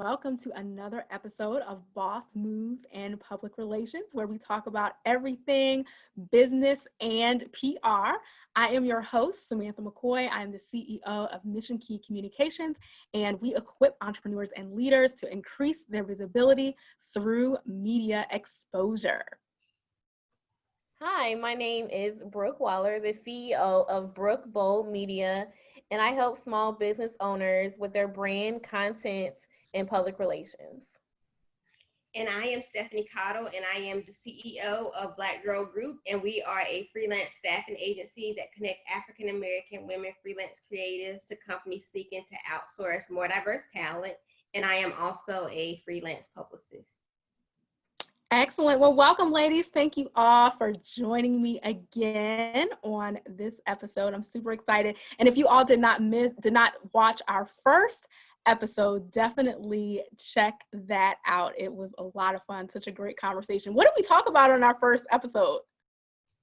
welcome to another episode of Boss Moves and Public Relations, where we talk about everything business and PR. I am your host, Samantha McCoy. I am the CEO of Mission Key Communications, and we equip entrepreneurs and leaders to increase their visibility through media exposure. Hi, my name is Brooke Waller, the CEO of Brooke Bold Media, and I help small business owners with their brand, content, and public relations. And I am Stephanie Cottle, and I am the CEO of Black Girl Group, and we are a freelance staffing agency that connect African American women freelance creatives to companies seeking to outsource more diverse talent. And I am also a freelance publicist. Excellent. Well, welcome, ladies. Thank you all for joining me again on this episode. I'm super excited. And if you all did not watch our first episode, definitely check that out. It was a lot of fun. Such a great conversation. What did we talk about on our first episode?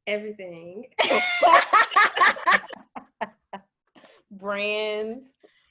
Everything. Brands.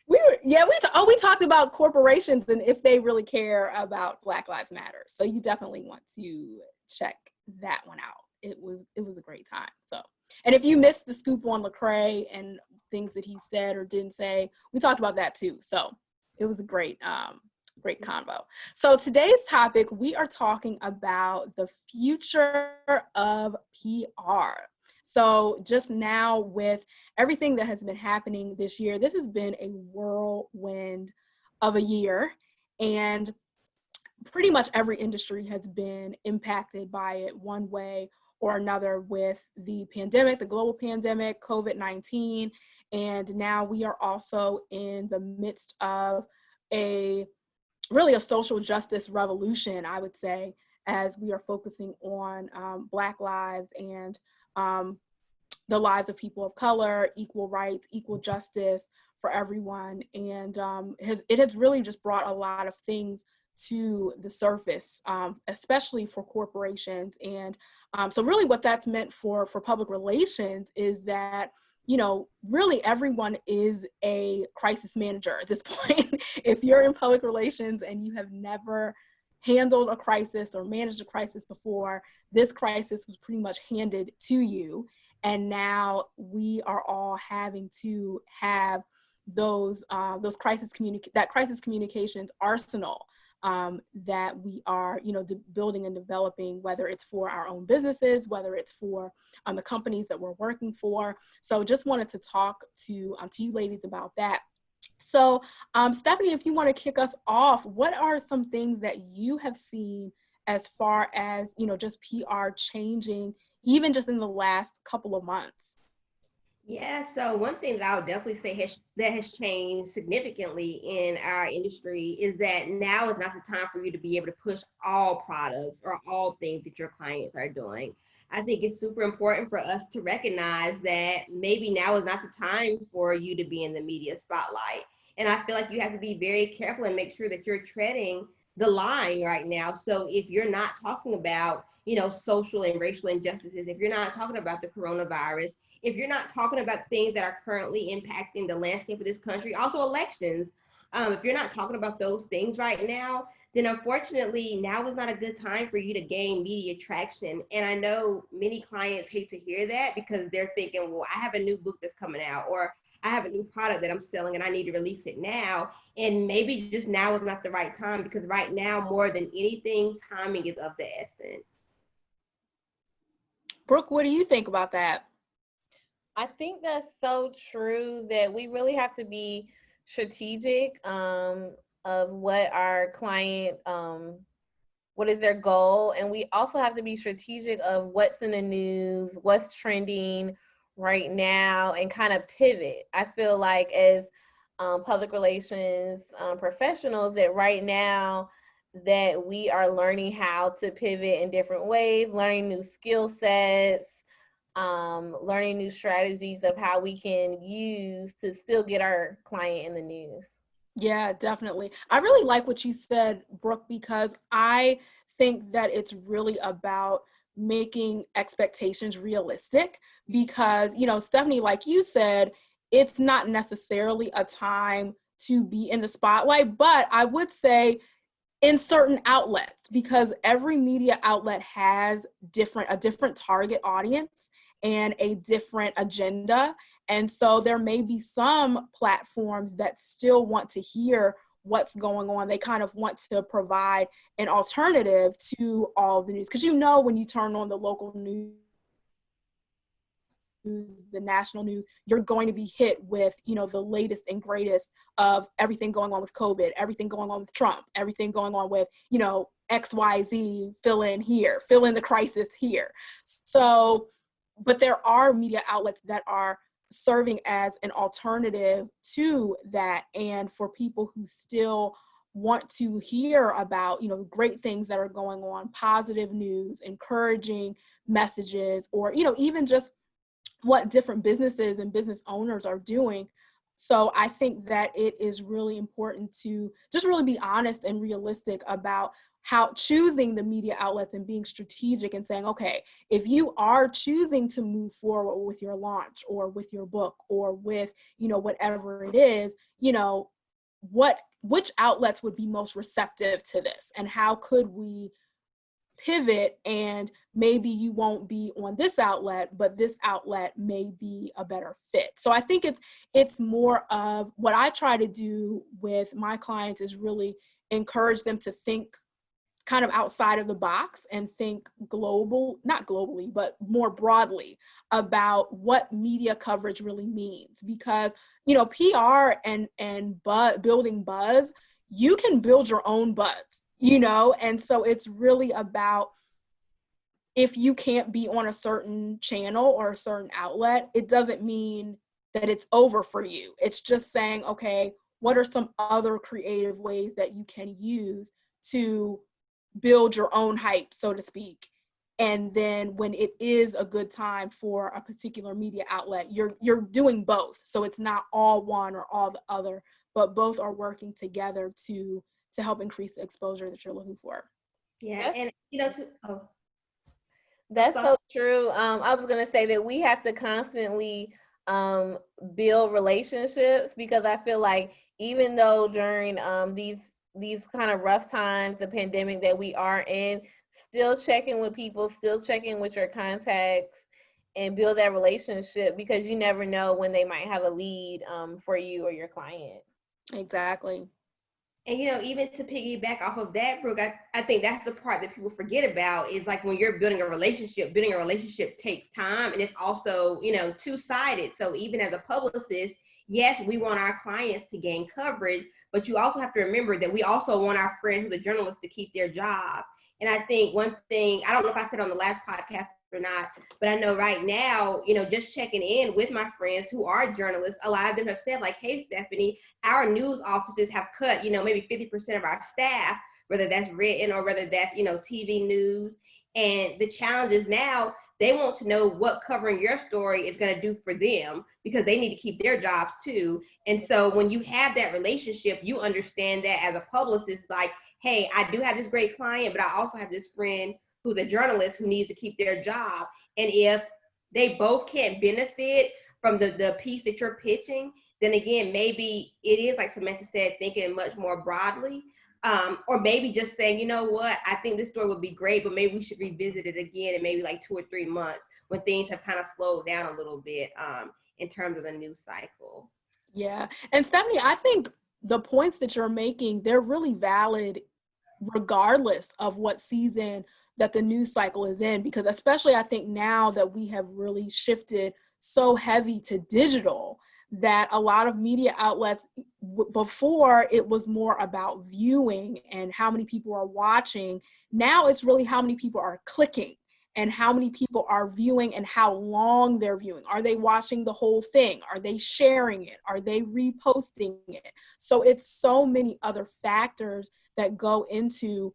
We talked about corporations and if they really care about Black Lives Matter. So you definitely want to check that one out. It was a great time. So, and if you missed the scoop on Lecrae and things that he said or didn't say, we talked about that too. So it was a great convo. So today's topic, we are talking about the future of PR. So just now with everything that has been happening this year, this has been a whirlwind of a year, and pretty much every industry has been impacted by it one way or another with the pandemic, the global pandemic, COVID-19, and now we are also in the midst of a social justice revolution, I would say, as we are focusing on Black lives and the lives of people of color, equal rights, equal justice for everyone. And it has really just brought a lot of things to the surface, especially for corporations. And so really what that's meant for public relations is that, you know, really everyone is a crisis manager at this point. If you're in public relations and you have never handled a crisis or managed a crisis before, this crisis was pretty much handed to you. And now we are all having to have those crisis communications arsenal that we are, building and developing, whether it's for our own businesses, whether it's for the companies that we're working for. So just wanted to talk to you ladies about that. So Stephanie, if you want to kick us off, what are some things that you have seen as far as, just PR changing, even just in the last couple of months? Yeah, so one thing that I would definitely say has changed significantly in our industry is that now is not the time for you to be able to push all products or all things that your clients are doing. I think it's super important for us to recognize that maybe now is not the time for you to be in the media spotlight. And I feel like you have to be very careful and make sure that you're treading the line right now. So if you're not talking about, social and racial injustices, if you're not talking about the coronavirus, if you're not talking about things that are currently impacting the landscape of this country, also elections, if you're not talking about those things right now, then unfortunately now is not a good time for you to gain media traction. And I know many clients hate to hear that because they're thinking, well, I have a new book that's coming out, or I have a new product that I'm selling and I need to release it now. And maybe just now is not the right time, because right now, more than anything, timing is of the essence. Brooke, what do you think about that? I think that's so true that we really have to be strategic of what our client, what is their goal. And we also have to be strategic of what's in the news, what's trending right now, and kind of pivot. I feel like as public relations professionals that right now that we are learning how to pivot in different ways, learning new skill sets, learning new strategies of how we can use to still get our client in the news. Yeah, definitely. I really like what you said, Brooke, because I think that it's really about making expectations realistic because, Stephanie, like you said, it's not necessarily a time to be in the spotlight, but I would say in certain outlets, because every media outlet has a different target audience and a different agenda. And so there may be some platforms that still want to hear what's going on. They kind of want to provide an alternative to all the news. Because when you turn on the local news, the national news, you're going to be hit with, the latest and greatest of everything going on with COVID, everything going on with Trump, everything going on with, XYZ, fill in the crisis here. So, but there are media outlets that are serving as an alternative to that. And for people who still want to hear about, great things that are going on, positive news, encouraging messages, or, even just what different businesses and business owners are doing. So I think that it is really important to just really be honest and realistic about how choosing the media outlets and being strategic and saying, okay, if you are choosing to move forward with your launch or with your book or with, whatever it is, which outlets would be most receptive to this, and how could we pivot, and maybe you won't be on this outlet, but this outlet may be a better fit. So I think it's more of what I try to do with my clients is really encourage them to think kind of outside of the box and think not globally, but more broadly about what media coverage really means. Because, PR and building buzz, you can build your own buzz. And so it's really about, if you can't be on a certain channel or a certain outlet, it doesn't mean that it's over for you. It's just saying, okay, what are some other creative ways that you can use to build your own hype, so to speak? And then when it is a good time for a particular media outlet, you're doing both. So it's not all one or all the other, but both are working together to help increase the exposure that you're looking for. Yeah, and that's so true. I was gonna say that we have to constantly build relationships, because I feel like even though during these kind of rough times, the pandemic that we are in, still checking with people, still checking with your contacts, and build that relationship, because you never know when they might have a lead for you or your client. Exactly. And, even to piggyback off of that, Brooke, I think that's the part that people forget about, is like when you're building a relationship takes time, and it's also, two-sided. So even as a publicist, yes, we want our clients to gain coverage, but you also have to remember that we also want our friend who's a journalist to keep their job. And I think one thing, I don't know if I said on the last podcast or not, but I know right now, just checking in with my friends who are journalists, a lot of them have said like, hey, Stephanie, our news offices have cut, maybe 50% of our staff, whether that's written or whether that's, TV news. And the challenge is now they want to know what covering your story is going to do for them, because they need to keep their jobs too. And so when you have that relationship, you understand that as a publicist, like, hey, I do have this great client, but I also have this friend who's a journalist who needs to keep their job. And if they both can't benefit from the piece that you're pitching, then again, maybe it is, like Samantha said, thinking much more broadly, or maybe just saying, you know what, I think this story would be great, but maybe we should revisit it again in maybe like 2 or 3 months when things have kind of slowed down a little bit in terms of the news cycle. Yeah. And Stephanie, I think the points that you're making, they're really valid regardless of what season that the news cycle is in, because especially I think now that we have really shifted so heavy to digital, that a lot of media outlets, before it was more about viewing and how many people are watching. Now it's really how many people are clicking and how many people are viewing and how long they're viewing. Are they watching the whole thing? Are they sharing it? Are they reposting it? So it's so many other factors that go into,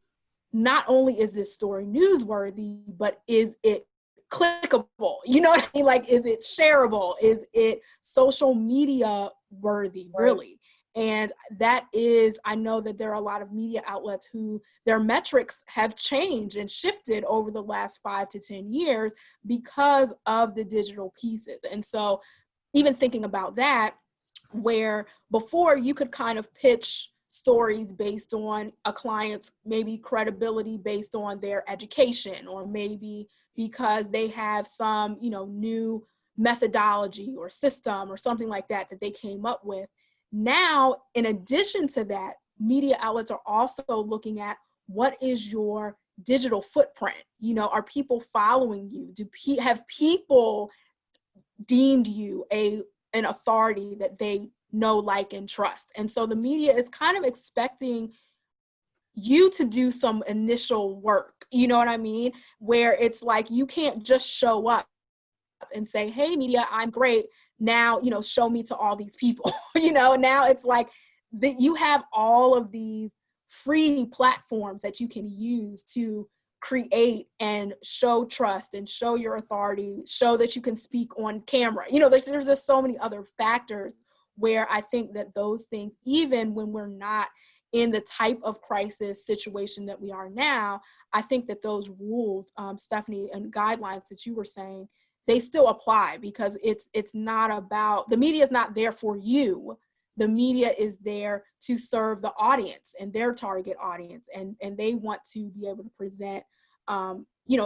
not only is this story newsworthy, but is it clickable? You know what I mean? Like, is it shareable? Is it social media worthy, really? And that is, I know that there are a lot of media outlets who their metrics have changed and shifted over the last 5 to 10 years because of the digital pieces. And so even thinking about that, where before you could kind of pitch stories based on a client's maybe credibility based on their education, or maybe because they have some, new methodology or system or something like that that they came up with. Now, in addition to that, media outlets are also looking at what is your digital footprint. Are people following you? Have people deemed you an authority that they know, like, and trust? And so the media is kind of expecting you to do some initial work, you know what I mean? Where it's like, you can't just show up and say, hey, media, I'm great. Now, show me to all these people. Now it's like that you have all of these free platforms that you can use to create and show trust and show your authority, show that you can speak on camera. There's just so many other factors where I think that those things, even when we're not in the type of crisis situation that we are now, I think that those rules, Stephanie, and guidelines that you were saying, they still apply, because it's not about, the media is not there for you. The media is there to serve the audience and their target audience, and they want to be able to present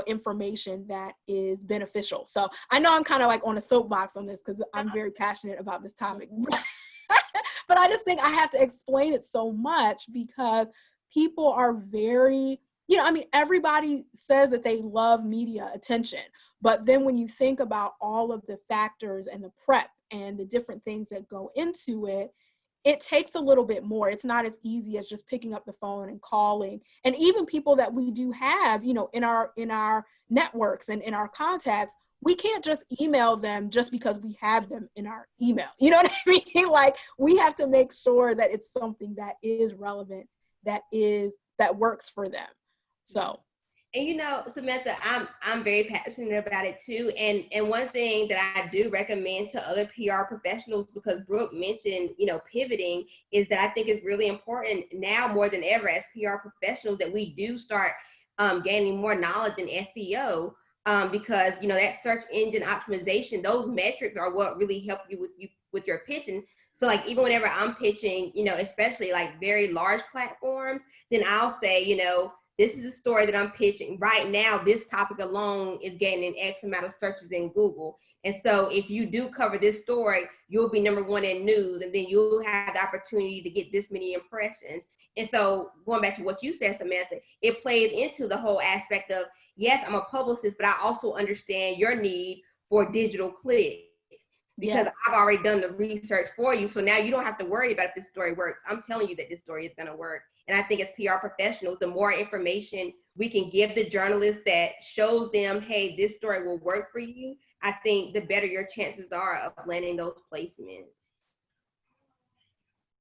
information that is beneficial. So I know I'm kind of like on a soapbox on this because I'm very passionate about this topic. But I just think I have to explain it so much because people are very, everybody says that they love media attention. But then when you think about all of the factors and the prep and the different things that go into it, it takes a little bit more. It's not as easy as just picking up the phone and calling. And even people that we do have, in our networks and in our contacts, we can't just email them just because we have them in our email. You know what I mean? Like, we have to make sure that it's something that is relevant, that works for them. So. And Samantha, I'm very passionate about it too. And one thing that I do recommend to other PR professionals, because Brooke mentioned, pivoting, is that I think it's really important now more than ever as PR professionals that we do start gaining more knowledge in SEO, because that search engine optimization, those metrics are what really help you with your pitching. So like, even whenever I'm pitching, especially like very large platforms, then I'll say, this is a story that I'm pitching right now. This topic alone is gaining X amount of searches in Google. And so if you do cover this story, you'll be #1 in news, and then you'll have the opportunity to get this many impressions. And so going back to what you said, Samantha, it played into the whole aspect of, yes, I'm a publicist, but I also understand your need for digital clicks, because I've already done the research for you. So now you don't have to worry about if this story works. I'm telling you that this story is going to work. And I think as PR professionals, the more information we can give the journalists that shows them, hey, this story will work for you, I think the better your chances are of landing those placements.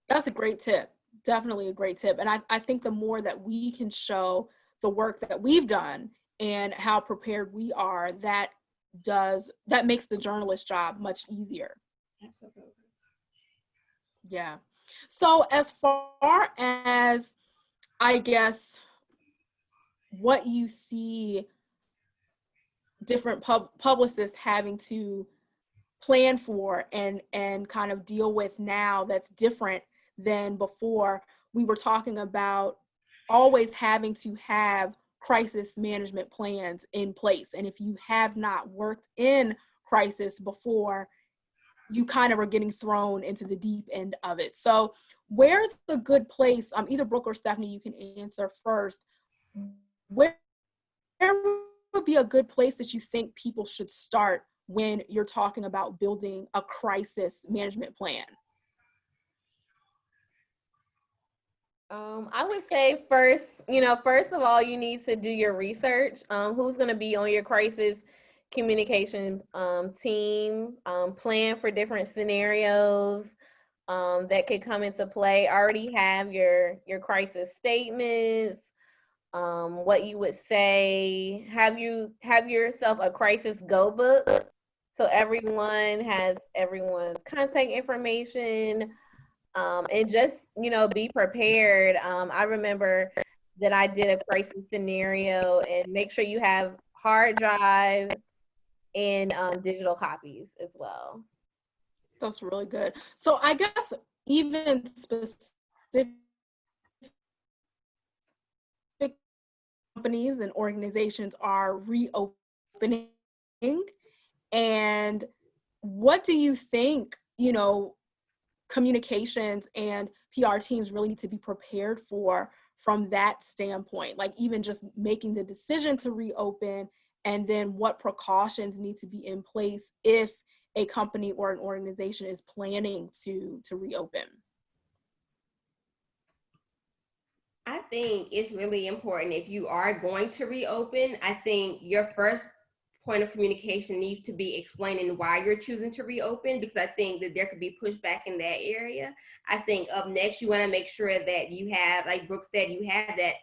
That's a great tip. Definitely a great tip. And I think the more that we can show the work that we've done and how prepared we are, that makes the journalist job much easier. Absolutely. Yeah. So as far as, I guess, what you see different publicists having to plan for and kind of deal with now that's different than before, we were talking about always having to have crisis management plans in place. And if you have not worked in crisis before, you kind of are getting thrown into the deep end of it. So where's the good place? Either Brooke or Stephanie, you can answer first. Where would be a good place that you think people should start when you're talking about building a crisis management plan? I would say first of all, you need to do your research. Who's going to be on your crisis communication team? Plan for different scenarios that could come into play. Already have your crisis statements, what you would say. Have yourself a crisis go book, so everyone has everyone's contact information. And just, be prepared. I remember that I did a crisis scenario, and make sure you have hard drive and digital copies as well. That's really good. So I guess even specific companies and organizations are reopening. And what do you think, communications and PR teams really need to be prepared for from that standpoint? Like even just making the decision to reopen, and then what precautions need to be in place if a company or an organization is planning to reopen? I think it's really important if you are going to reopen. I think your first point of communication needs to be explaining why you're choosing to reopen, because I think that there could be pushback in that area. I think up next, you want to make sure that you have, like Brooke said, you have that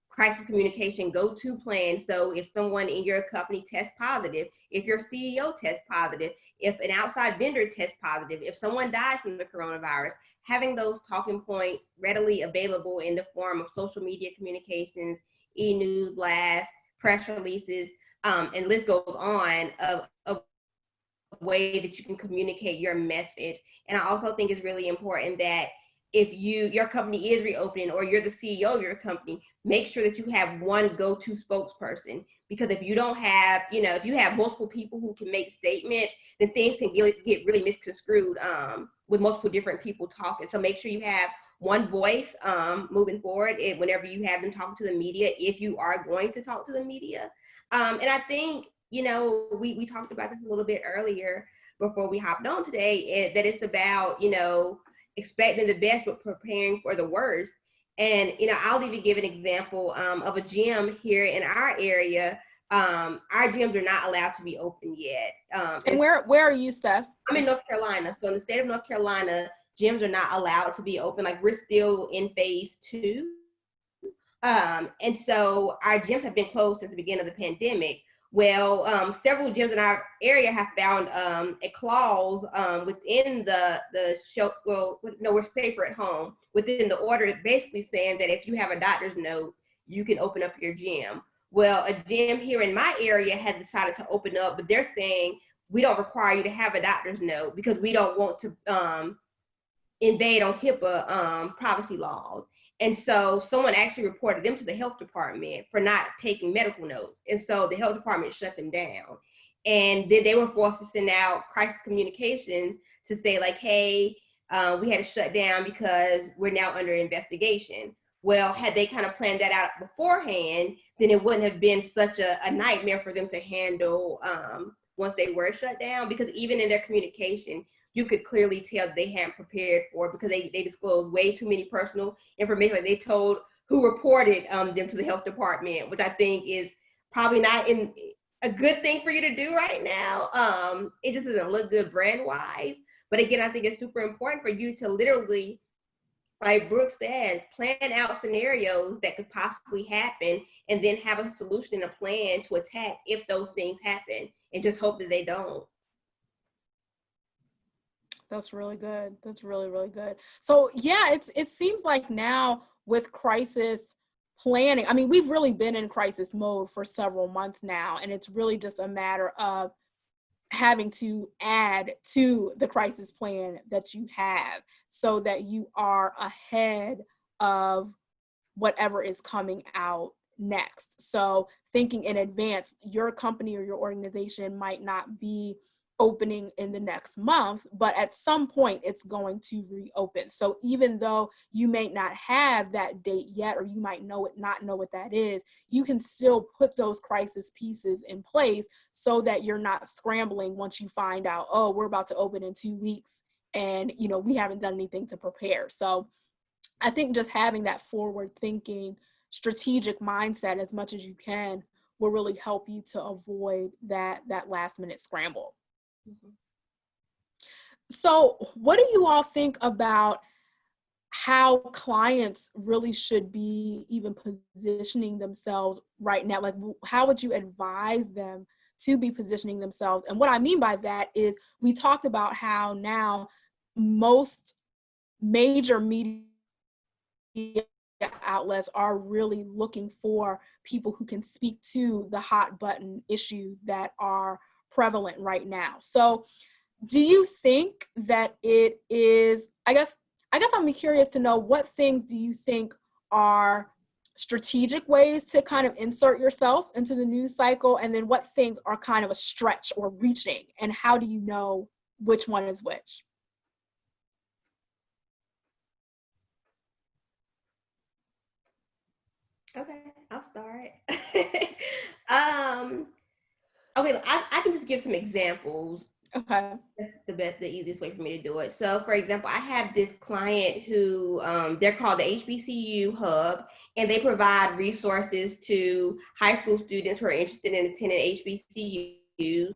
crisis communication go-to plan. So if someone in your company tests positive, if your CEO tests positive, if an outside vendor tests positive, if someone dies from the coronavirus, having those talking points readily available in the form of social media communications, e-news blasts, press releases, and list goes on of way that you can communicate your message. And I also think it's really important that if your company is reopening, or you're the CEO of your company, make sure that you have one go-to spokesperson. Because if you don't have, if you have multiple people who can make statements, then things can get really misconstrued with multiple different people talking. So make sure you have one voice moving forward, whenever you have them talk to the media, if you are going to talk to the media. And I think, we talked about this a little bit earlier before we hopped on today, that it's about, expecting the best but preparing for the worst. And I'll even give an example of a gym here in our area. Our gyms are not allowed to be open yet. And where are you, Steph? I'm in North Carolina. So in the state of North Carolina, gyms are not allowed to be open. Like, we're still in phase 2. And so our gyms have been closed since the beginning of the pandemic. Well, several gyms in our area have found a clause within the show. Well, no, we're safer at home, within the order, basically saying that if you have a doctor's note, you can open up your gym. Well, a gym here in my area has decided to open up, but they're saying we don't require you to have a doctor's note because we don't want to invade on HIPAA privacy laws. And so someone actually reported them to the health department for not taking medical notes. And so the health department shut them down. And then they were forced to send out crisis communication to say, like, hey, we had to shut down because we're now under investigation. Well, had they kind of planned that out beforehand, then it wouldn't have been such a nightmare for them to handle once they were shut down. Because even in their communication, you could clearly tell they hadn't prepared for it, because they disclosed way too many personal information. Like, they told who reported them to the health department, which I think is probably not a good thing for you to do right now. It just doesn't look good brand wise. But again, I think it's super important for you to literally, like Brooke said, plan out scenarios that could possibly happen, and then have a solution and a plan to attack if those things happen, and just hope that they don't. That's really good. That's really, really good. So yeah, it seems like now with crisis planning, I mean, we've really been in crisis mode for several months now, and it's really just a matter of having to add to the crisis plan that you have so that you are ahead of whatever is coming out next. So thinking in advance, your company or your organization might not be opening in the next month, but at some point it's going to reopen. So even though you may not have that date yet, or you might not know what that is, you can still put those crisis pieces in place so that you're not scrambling once you find out, oh, we're about to open in 2 weeks and we haven't done anything to prepare. So I think just having that forward thinking, strategic mindset as much as you can will really help you to avoid that last minute scramble. Mm-hmm. So what do you all think about how clients really should be even positioning themselves right now? Like, how would you advise them to be positioning themselves? And what I mean by that is, we talked about how now most major media outlets are really looking for people who can speak to the hot button issues that are prevalent right now. So do you think that it is, I guess I'm curious to know, what things do you think are strategic ways to kind of insert yourself into the news cycle, and then what things are kind of a stretch or reaching, and how do you know which one is which? Okay, I'll start. Okay, I can just give some examples. Okay. That's the easiest way for me to do it. So, for example, I have this client who they're called the HBCU Hub, and they provide resources to high school students who are interested in attending HBCUs.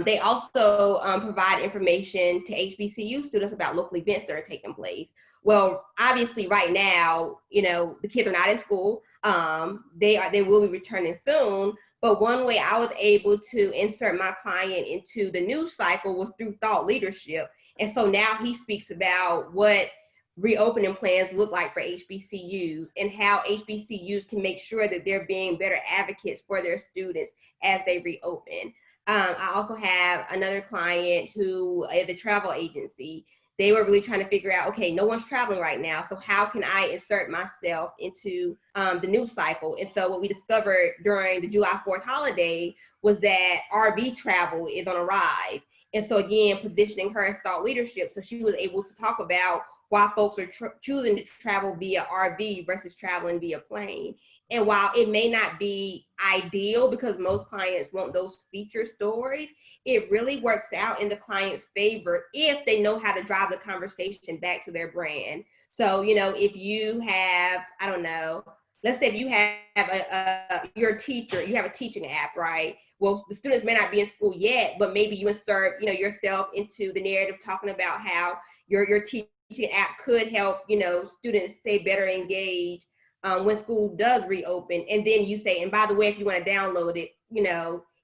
They also provide information to HBCU students about local events that are taking place. Well, obviously, right now, the kids are not in school. They will be returning soon. But one way I was able to insert my client into the news cycle was through thought leadership. And so now he speaks about what reopening plans look like for HBCUs and how HBCUs can make sure that they're being better advocates for their students as they reopen. I also have another client who is a travel agency. They were really trying to figure out, okay, no one's traveling right now, so how can I insert myself into the news cycle? And so what we discovered during the July 4th holiday was that RV travel is on a rise. And so again, positioning her as thought leadership, so she was able to talk about why folks are choosing to travel via RV versus traveling via plane. And while it may not be ideal because most clients want those feature stories, it really works out in the client's favor if they know how to drive the conversation back to their brand. So, if you have, I don't know, let's say if you have your teacher, you have a teaching app, right? Well, the students may not be in school yet, but maybe you insert, yourself into the narrative talking about how your teaching app could help, students stay better engaged when school does reopen. And then you say, and by the way, if you want to download it,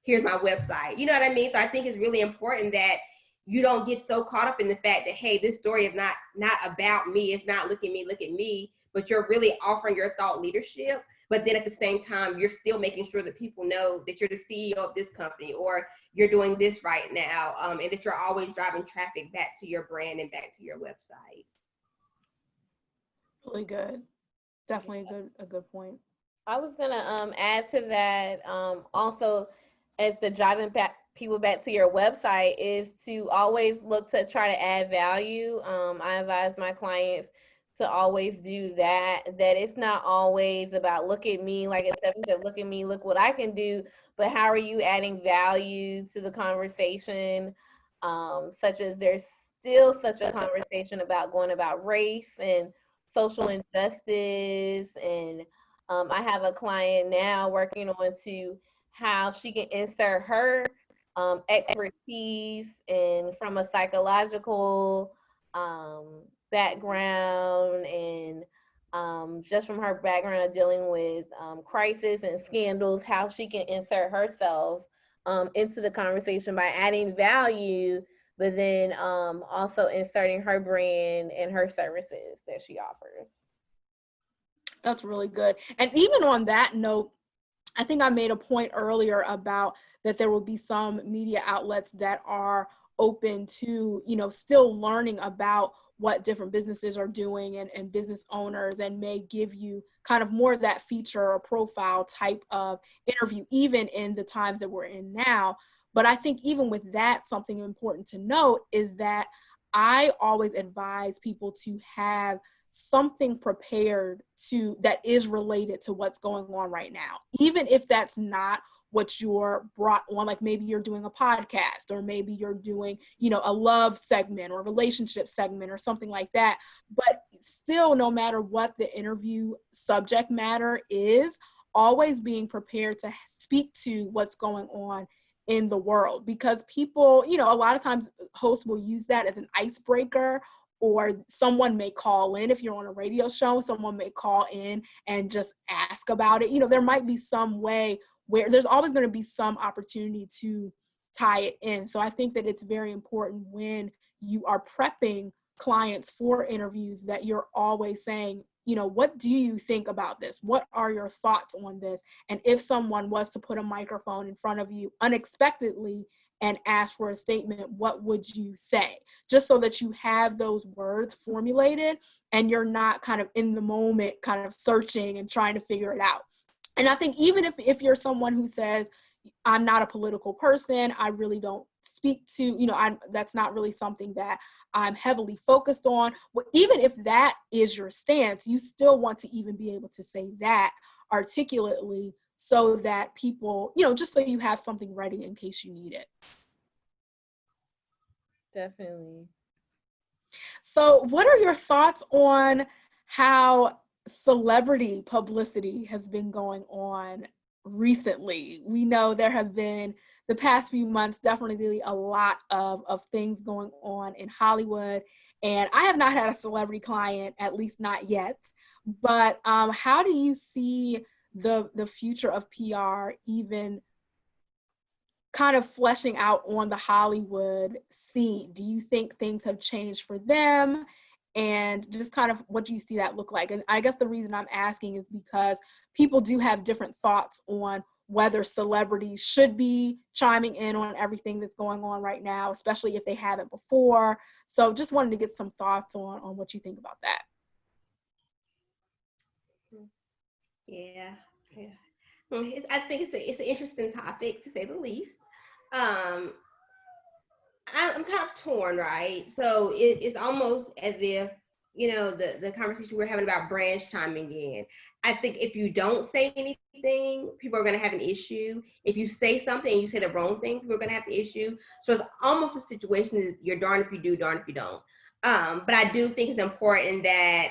here's my website. You know what I mean? So I think it's really important that you don't get so caught up in the fact that, hey, this story is not about me. It's not look at me, but you're really offering your thought leadership. But then at the same time, you're still making sure that people know that you're the CEO of this company, or you're doing this right now, and that you're always driving traffic back to your brand and back to your website. Really good. Definitely a good point. I was gonna add to that, also, as the driving back people back to your website is to always look to try to add value. I advise my clients to always do that it's not always about look at me, like Stephanie said, look at me, look what I can do, but how are you adding value to the conversation? Such as there's still such a conversation about race and social injustice, and I have a client now working on to how she can insert her expertise and from a psychological background, and just from her background of dealing with crisis and scandals, how she can insert herself into the conversation by adding value, but then also inserting her brand and her services that she offers. That's really good. And even on that note, I think I made a point earlier about that there will be some media outlets that are open to, still learning about what different businesses are doing and business owners, and may give you kind of more of that feature or profile type of interview, even in the times that we're in now. But I think even with that, something important to note is that I always advise people to have something prepared that is related to what's going on right now, even if that's not what you're brought on. Like maybe you're doing a podcast, or maybe you're doing, a love segment or a relationship segment or something like that. But still, no matter what the interview subject matter is, always being prepared to speak to what's going on in the world, because people, a lot of times hosts will use that as an icebreaker, or someone may call in. If you're on a radio show, someone may call in and just ask about it. There might be some way where there's always going to be some opportunity to tie it in. So I think that it's very important when you are prepping clients for interviews that you're always saying, what do you think about this? What are your thoughts on this? And if someone was to put a microphone in front of you unexpectedly and asked for a statement, what would you say? Just so that you have those words formulated and you're not kind of in the moment kind of searching and trying to figure it out. And I think even if you're someone who says, I'm not a political person, I really don't speak to, that's not really something that I'm heavily focused on. Well, even if that is your stance, you still want to even be able to say that articulately so that people, just so you have something ready in case you need it. Definitely. So what are your thoughts on how celebrity publicity has been going on recently? We know there have been, the past few months, definitely a lot of things going on in Hollywood. And I have not had a celebrity client, at least not yet. But how do you see the future of PR even kind of fleshing out on the Hollywood scene? Do you think things have changed for them? And just kind of what do you see that look like? And I guess the reason I'm asking is because people do have different thoughts on whether celebrities should be chiming in on everything that's going on right now, especially if they haven't before. So just wanted to get some thoughts on what you think about that. Yeah. I think it's an interesting topic, to say the least. I'm kind of torn, right? So it's almost as if, the conversation we're having about brands chiming in. I think if you don't say anything, people are going to have an issue. If you say something and you say the wrong thing, people are going to have an issue. So it's almost a situation that you're darned if you do, darned if you don't. But I do think it's important that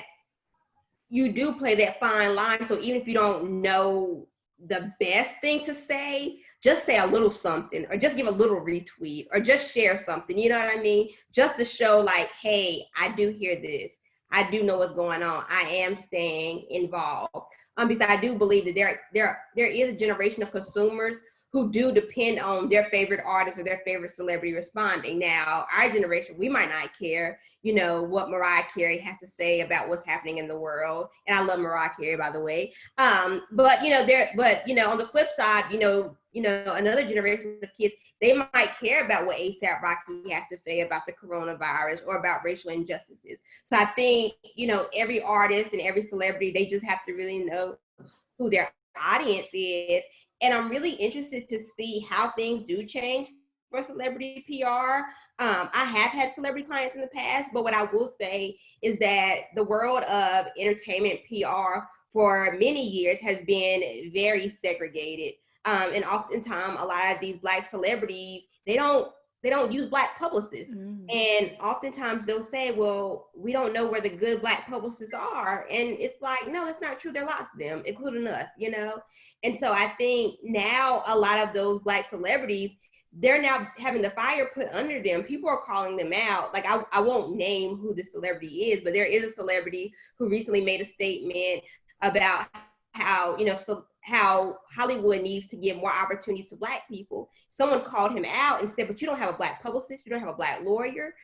you do play that fine line. So even if you don't know the best thing to say, just say a little something, or just give a little retweet, or just share something, you know what I mean? Just to show like, hey, I do hear this. I do know what's going on. I am staying involved. Because I do believe that there is a generation of consumers who do depend on their favorite artist or their favorite celebrity responding. Now, our generation, we might not care, what Mariah Carey has to say about what's happening in the world. And I love Mariah Carey, by the way. But on the flip side, another generation of kids, they might care about what A$AP Rocky has to say about the coronavirus or about racial injustices. So I think, every artist and every celebrity, they just have to really know who their audience is. And I'm really interested to see how things do change for celebrity PR. I have had celebrity clients in the past, but what I will say is that the world of entertainment PR for many years has been very segregated. And oftentimes, a lot of these Black celebrities, they don't use Black publicists. And oftentimes they'll say, well, we don't know where the good Black publicists are. And it's like, no, that's not true. There are lots of them, including us, And so I think now a lot of those Black celebrities, they're now having the fire put under them. People are calling them out. Like, I won't name who the celebrity is, but there is a celebrity who recently made a statement about how, how Hollywood needs to give more opportunities to Black people. Someone called him out and said, but you don't have a Black publicist, you don't have a Black lawyer,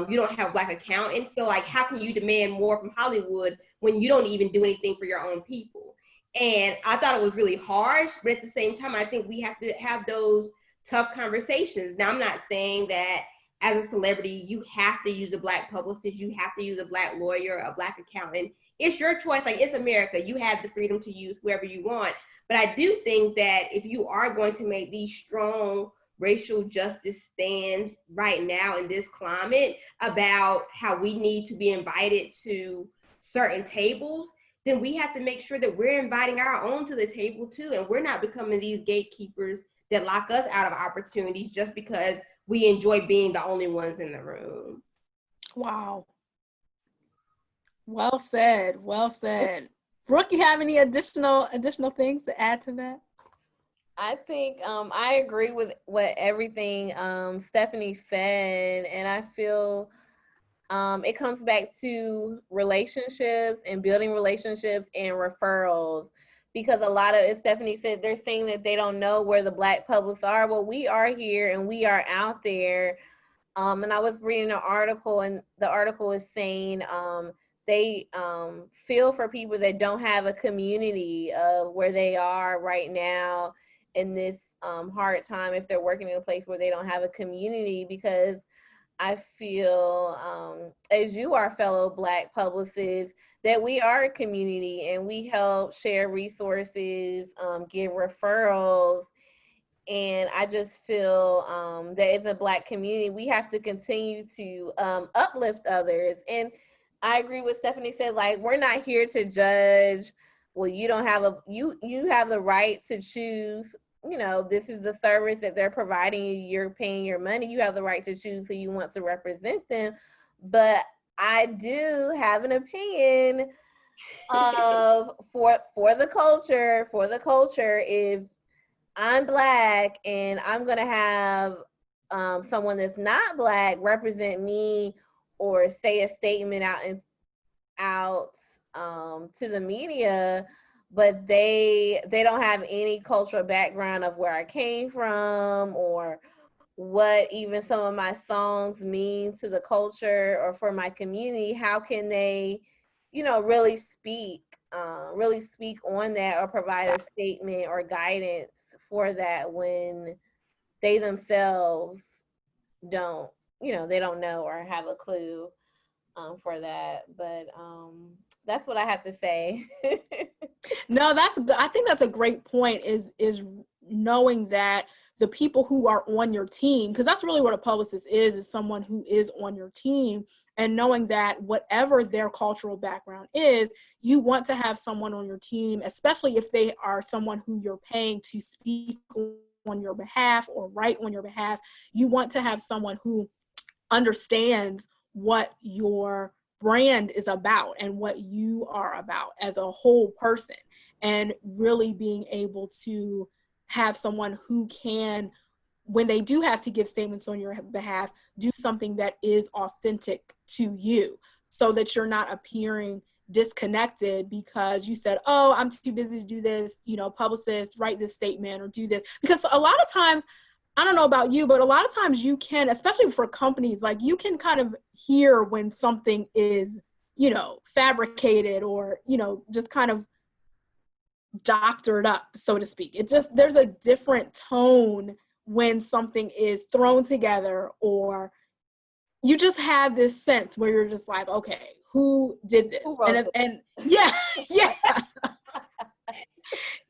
you don't have a Black accountant. So like, how can you demand more from Hollywood when you don't even do anything for your own people? And I thought it was really harsh, but at the same time, I think we have to have those tough conversations. Now, I'm not saying that as a celebrity, you have to use a Black publicist, you have to use a Black lawyer, a Black accountant. It's your choice. Like, it's America. You have the freedom to use whoever you want. But I do think that if you are going to make these strong racial justice stands right now in this climate about how we need to be invited to certain tables, then we have to make sure that we're inviting our own to the table too. And we're not becoming these gatekeepers that lock us out of opportunities just because we enjoy being the only ones in the room. Wow. Well said. Well said. Brooke, you have any additional things to add to that? I think I agree with what everything Stephanie said, and I feel it comes back to relationships and building relationships and referrals, because a lot of, as Stephanie said, they're saying that they don't know where the Black publicists are. Well, we are here and we are out there. And I was reading an article, and the article is saying they feel for people that don't have a community of where they are right now in this hard time if they're working in a place where they don't have a community, because I feel, as you are fellow Black publicists, that we are a community and we help share resources, give referrals. And I just feel that as a Black community, we have to continue to uplift others. And I agree with Stephanie said, like, we're not here to judge. Well, you don't have you have the right to choose. You know, this is the service that they're providing you. You're paying your money. You have the right to choose who you want to represent them. But I do have an opinion of for the culture, if I'm Black and I'm gonna have someone that's not Black represent me or say a statement out to the media, but they don't have any cultural background of where I came from or what even some of my songs mean to the culture or for my community, how can they, really speak on that or provide a statement or guidance for that when they themselves don't, they don't know or have a clue for that. But that's what I have to say. No, I think that's a great point, is knowing that the people who are on your team, because that's really what a publicist is someone who is on your team, and knowing that whatever their cultural background is, you want to have someone on your team, especially if they are someone who you're paying to speak on your behalf or write on your behalf. You want to have someone who understands what your brand is about and what you are about as a whole person, and really being able to have someone who can, when they do have to give statements on your behalf, do something that is authentic to you, so that you're not appearing disconnected because you said, oh, I'm too busy to do this, publicist, write this statement or do this. Because a lot of times, I don't know about you, but a lot of times you can, especially for companies, like you can kind of hear when something is, fabricated or, just kind of doctored up, so to speak. There's a different tone when something is thrown together, or you just have this sense where you're just like, okay, who did this? And yeah, yeah.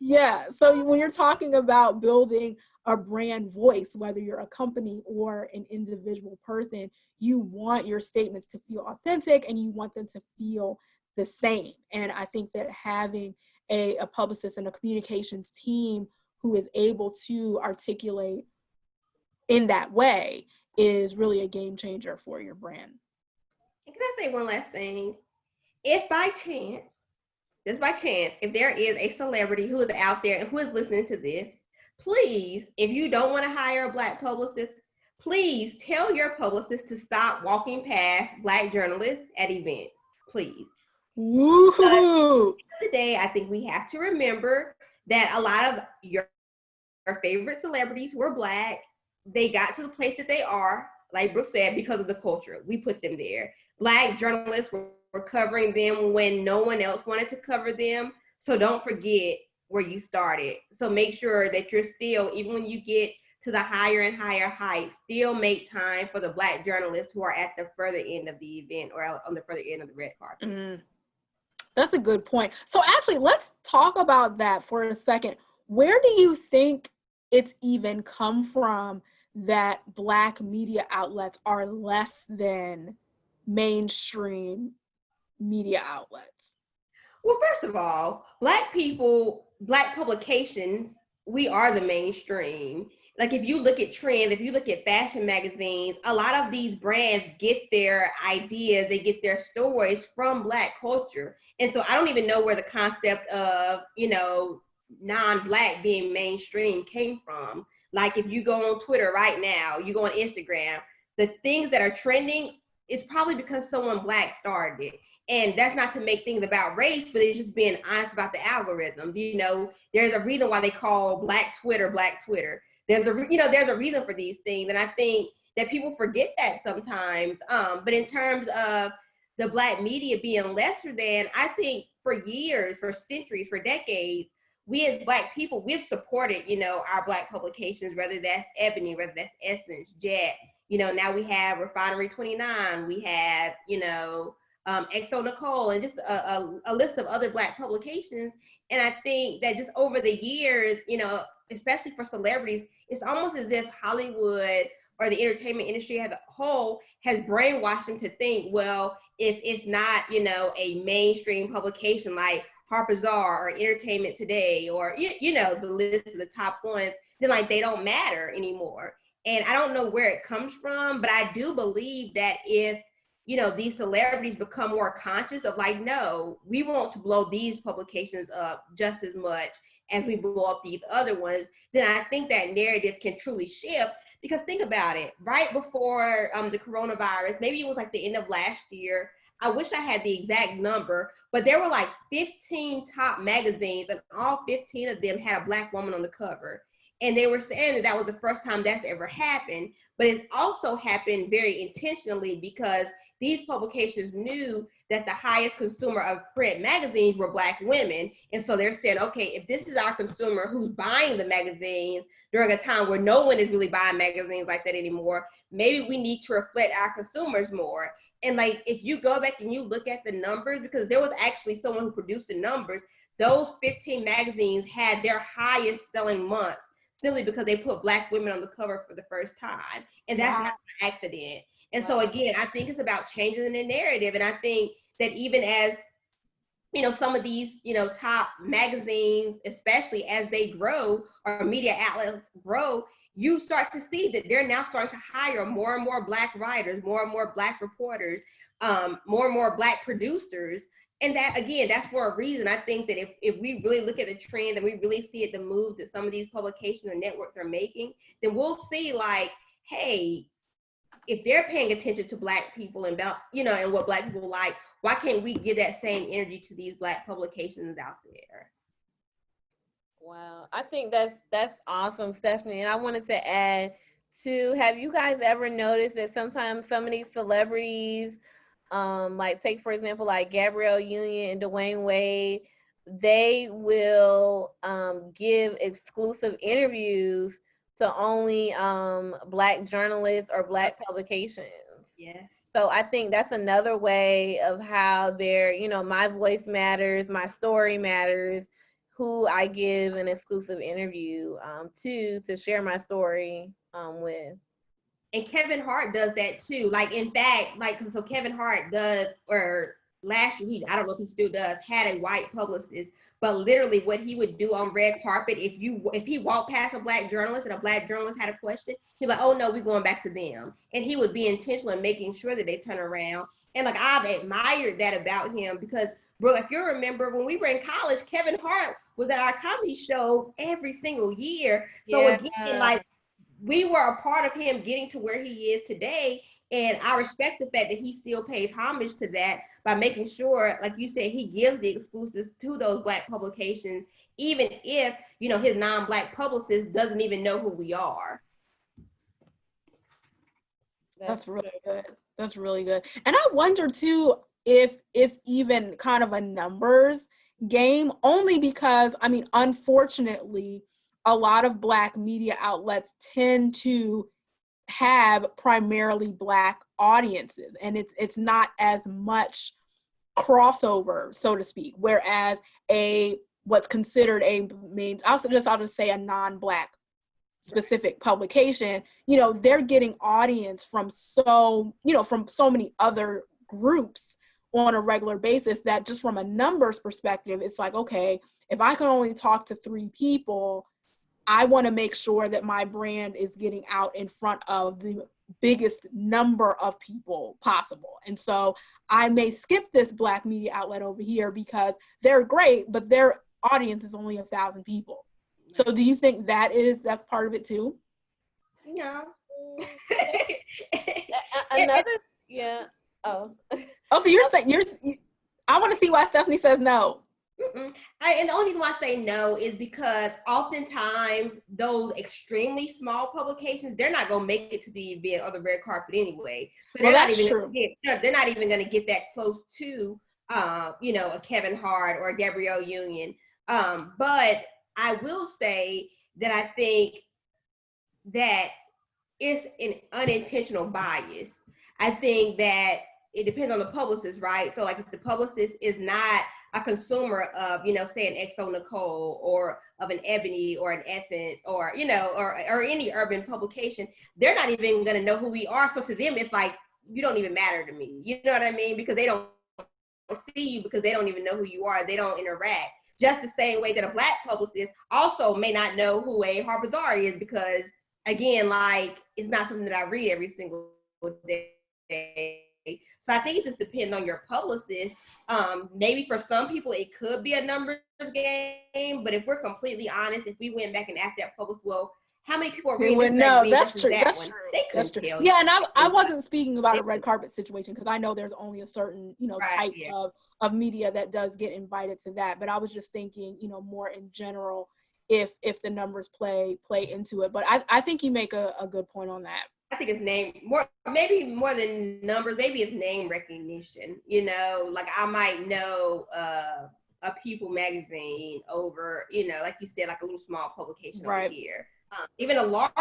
Yeah. So when you're talking about building a brand voice, whether you're a company or an individual person, you want your statements to feel authentic and you want them to feel the same. And I think that having a publicist and a communications team who is able to articulate in that way is really a game changer for your brand. Can I say one last thing? If by chance, if there is a celebrity who is out there and who is listening to this, please, if you don't want to hire a Black publicist, please tell your publicist to stop walking past Black journalists at events, please. Woo-hoo. At the end of the day, I think we have to remember that a lot of your favorite celebrities who are Black, they got to the place that they are, like Brooke said, because of the culture. We put them there. Black journalists were covering them when no one else wanted to cover them. So don't forget where you started. So make sure that you're still, even when you get to the higher and higher heights, still make time for the Black journalists who are at the further end of the event or on the further end of the red carpet. Mm. That's a good point. So actually, let's talk about that for a second. Where do you think it's even come from that Black media outlets are less than mainstream media outlets? Well, first of all, Black people, Black publications, we are the mainstream. Like if you look at trends, if you look at fashion magazines, a lot of these brands get their ideas, they get their stories from Black culture. And so I don't even know where the concept of, non-Black being mainstream came from. Like if you go on Twitter right now, you go on Instagram, the things that are trending is probably because someone Black started it. And that's not to make things about race, but it's just being honest about the algorithm. There's a reason why they call Black Twitter. There's a reason for these things. And I think that people forget that sometimes. But in terms of the Black media being lesser than, I think for years, for centuries, for decades, we as Black people, we've supported, you know, our Black publications, whether that's Ebony, whether that's Essence, Jet, you know, now we have Refinery 29, we have, you know, XO Nicole, and just a list of other Black publications. And I think that just over the years, you know, especially for celebrities, it's almost as if Hollywood or the entertainment industry as a whole has brainwashed them to think, well, if it's not, you know, a mainstream publication like Harper's Bazaar or Entertainment Today, or, you know, the list of the top ones, then like they don't matter anymore. And I don't know where it comes from, but I do believe that if, you know, these celebrities become more conscious of like, no, we want to blow these publications up just as much as we blow up these other ones, then I think that narrative can truly shift. Because think about it, right before the coronavirus, maybe it was like the end of last year, I wish I had the exact number, but there were like 15 top magazines, and all 15 of them had a Black woman on the cover. And they were saying that that was the first time that's ever happened, but it's also happened very intentionally because these publications knew that the highest consumer of print magazines were Black women. And so they're saying, okay, if this is our consumer who's buying the magazines during a time where no one is really buying magazines like that anymore, maybe we need to reflect our consumers more. And like, if you go back and you look at the numbers, because there was actually someone who produced the numbers, those 15 magazines had their highest selling months simply because they put Black women on the cover for the first time. And that's not an accident. And so again, I think it's about changing the narrative. And I think that even as, you know, some of these, you know, top magazines, especially as they grow or media outlets grow, you start to see that they're now starting to hire more and more Black writers, more and more Black reporters, more and more Black producers. And that, again, that's for a reason. I think that if we really look at the trend and we really see it, the move that some of these publications or networks are making, then we'll see like, hey, if they're paying attention to Black people and about, you know, and what Black people like, why can't we give that same energy to these Black publications out there? Wow, I think that's awesome, Stephanie. And I wanted to add to, have you guys ever noticed that sometimes some of these celebrities, like take for example, like Gabrielle Union and Dwayne Wade, they will give exclusive interviews to only Black journalists or Black publications. Yes. So I think that's another way of how they're, you know, my voice matters, my story matters, who I give an exclusive interview to share my story with. And Kevin Hart does that too. Like, in fact, like, so Kevin Hart does, or last year, I don't know if he still does, had a white publicist, but literally what he would do on red carpet, if he walked past a Black journalist and a Black journalist had a question, he'd be like, oh no, we're going back to them. And he would be intentional in making sure that they turn around. And like, I've admired that about him because, bro, if you remember when we were in college, Kevin Hart was at our comedy show every single year. So again, like, we were a part of him getting to where he is today. And I respect the fact that he still pays homage to that by making sure, like you said, he gives the exclusives to those Black publications, even if, you know, his non-Black publicist doesn't even know who we are. That's really good. That's really good. And I wonder too, if it's even kind of a numbers game, only because, I mean, unfortunately, a lot of Black media outlets tend to have primarily Black audiences, and it's not as much crossover, so to speak, whereas what's considered I'll just say a non-Black specific publication, you know, they're getting audience from so many other groups on a regular basis that just from a numbers perspective, it's like, okay, if I can only talk to 3 people, I want to make sure that my brand is getting out in front of the biggest number of people possible. And so I may skip this Black media outlet over here because they're great, but their audience is only 1,000 people. So do you think that's part of it too? No. So you're saying I want to see why Stephanie says no. And the only reason why I say no is because oftentimes those extremely small publications, they're not going to make it to the event or the red carpet anyway. So they're not even going to get that close to, you know, a Kevin Hart or a Gabrielle Union. But I will say that I think that it's an unintentional bias. I think that it depends on the publicist, right? So like if the publicist is not a consumer of, say an XO Nicole or of an Ebony or an Essence or, or any urban publication, they're not even going to know who we are. So to them, it's like, you don't even matter to me. You know what I mean? Because they don't see you, because they don't even know who you are. They don't interact. Just the same way that a Black publicist also may not know who a Harper's Bazaar is, because again, like, it's not something that I read every single day. So I think it just depends on your publicist. Maybe for some people it could be a numbers game, but if we're completely honest, if we went back and asked that publicist, well, how many people are reading this magazine? That's true. That's true. They couldn't tell you. Yeah, and I wasn't speaking about a red carpet situation, because I know there's only a certain type of media that does get invited to that. But I was just thinking, more in general, if the numbers play into it. But I think you make a good point on that. I think it's maybe more than numbers, maybe it's name recognition. Like I might know a People magazine over, like you said, like a little small publication over here. Even a large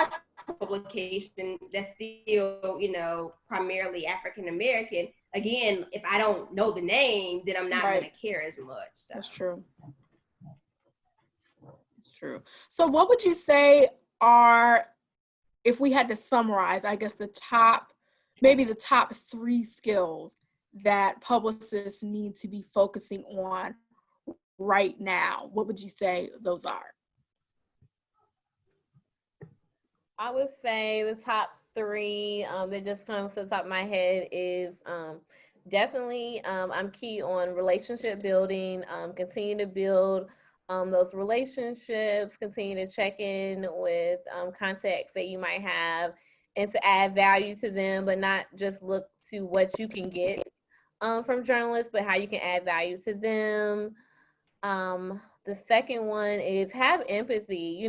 publication that's still, primarily African American. Again, if I don't know the name, then I'm not going to care as much. So. That's true. That's true. So what would you say are, if we had to summarize, I guess the top 3 skills that publicists need to be focusing on right now, what would you say those are? I would say the top 3 that just comes to the top of my head is definitely I'm key on relationship building, continue to build those relationships, continue to check in with contacts that you might have, and to add value to them, but not just look to what you can get from journalists, but how you can add value to them. The second one is have empathy.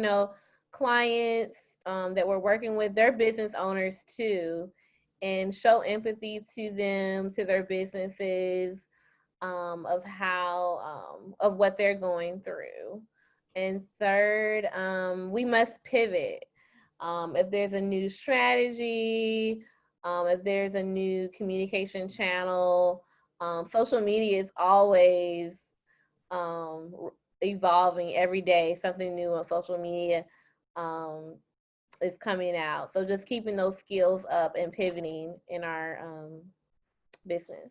Clients that we're working with, they're business owners too, and show empathy to them, to their businesses, of how of what they're going through. And third, we must pivot. If there's a new strategy, if there's a new communication channel, social media is always evolving every day. Something new on social media is coming out. So just keeping those skills up and pivoting in our business.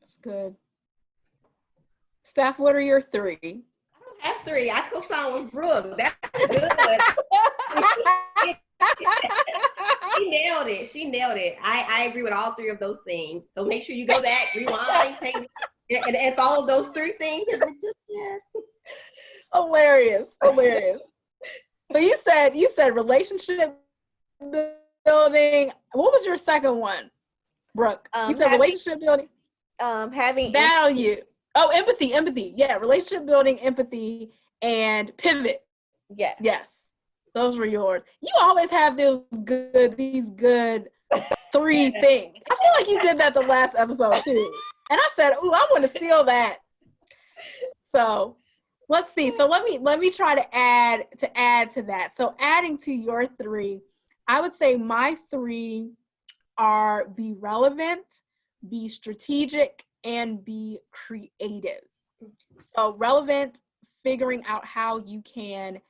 That's good. Steph, what are your 3? I don't have 3. I co-sign with Brooke. That's good. She nailed it. I agree with all 3 of those things. So make sure you go back, rewind, and follow those 3 things. Hilarious. So you said relationship building. What was your second one, Brooke? You said relationship building. Having value. Oh, empathy. Yeah, relationship building, empathy, and pivot. Yes. Those were yours. You always have these good 3 things. I feel like you did that the last episode too. And I said, "Ooh, I want to steal that." So let's see. So let me try to add to that. So adding to your 3, I would say my 3 are be relevant, be strategic, and be creative. So relevant, figuring out how you can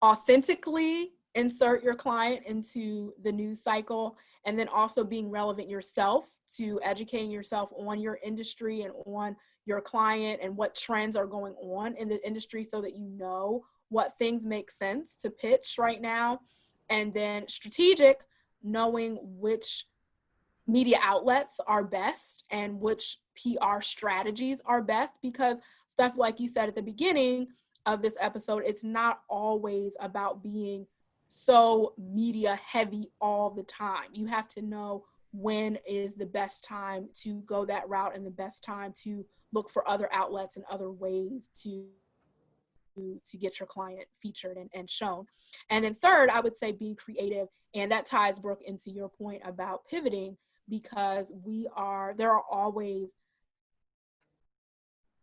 authentically insert your client into the news cycle, and then also being relevant yourself, to educating yourself on your industry and on your client and what trends are going on in the industry, so that you know what things make sense to pitch right now. And then strategic, knowing which media outlets are best and which PR strategies are best, because stuff like you said at the beginning of this episode, it's not always about being so media heavy all the time. You have to know when is the best time to go that route, and the best time to look for other outlets and other ways to get your client featured and shown. And then third, I would say being creative, and that ties, Brooke, into your point about pivoting, because there are always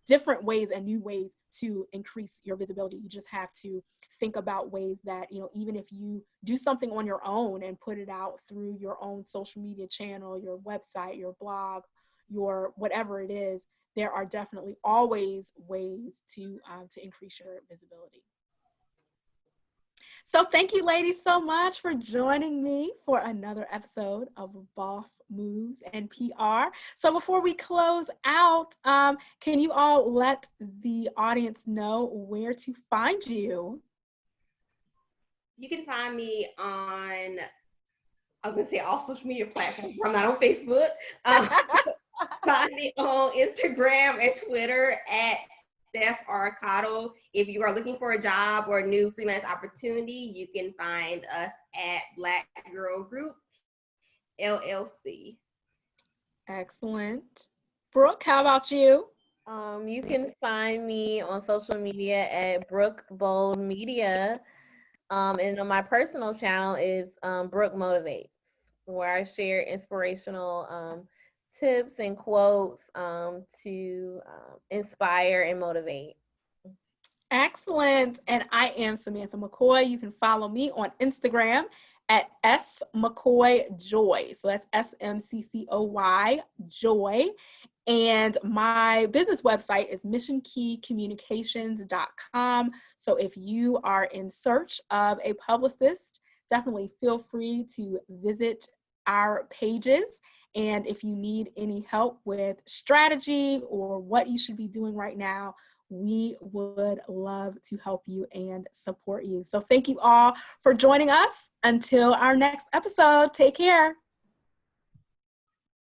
different ways and new ways to increase your visibility. You just have to think about ways that, even if you do something on your own and put it out through your own social media channel, your website, your blog, your whatever it is, there are definitely always ways to increase your visibility. So thank you, ladies, so much for joining me for another episode of Boss Moves and PR. So before we close out, can you all let the audience know where to find you? You can find me on, I was going to say all social media platforms. I'm not on Facebook. Find me on Instagram and Twitter at Steph Arcado. If you are looking for a job or a new freelance opportunity, you can find us at Black Girl Group, LLC. Excellent. Brooke, how about you? You can find me on social media at Brooke Bold Media. And on my personal channel is Brooke Motivates, where I share inspirational tips and quotes to inspire and motivate. Excellent. And I am Samantha McCoy. You can follow me on Instagram at smccoyjoy. So that's SMCCOY Joy. And my business website is missionkeycommunications.com. So if you are in search of a publicist, definitely feel free to visit our pages. And if you need any help with strategy or what you should be doing right now, we would love to help you and support you. So thank you all for joining us. Until our next episode, take care.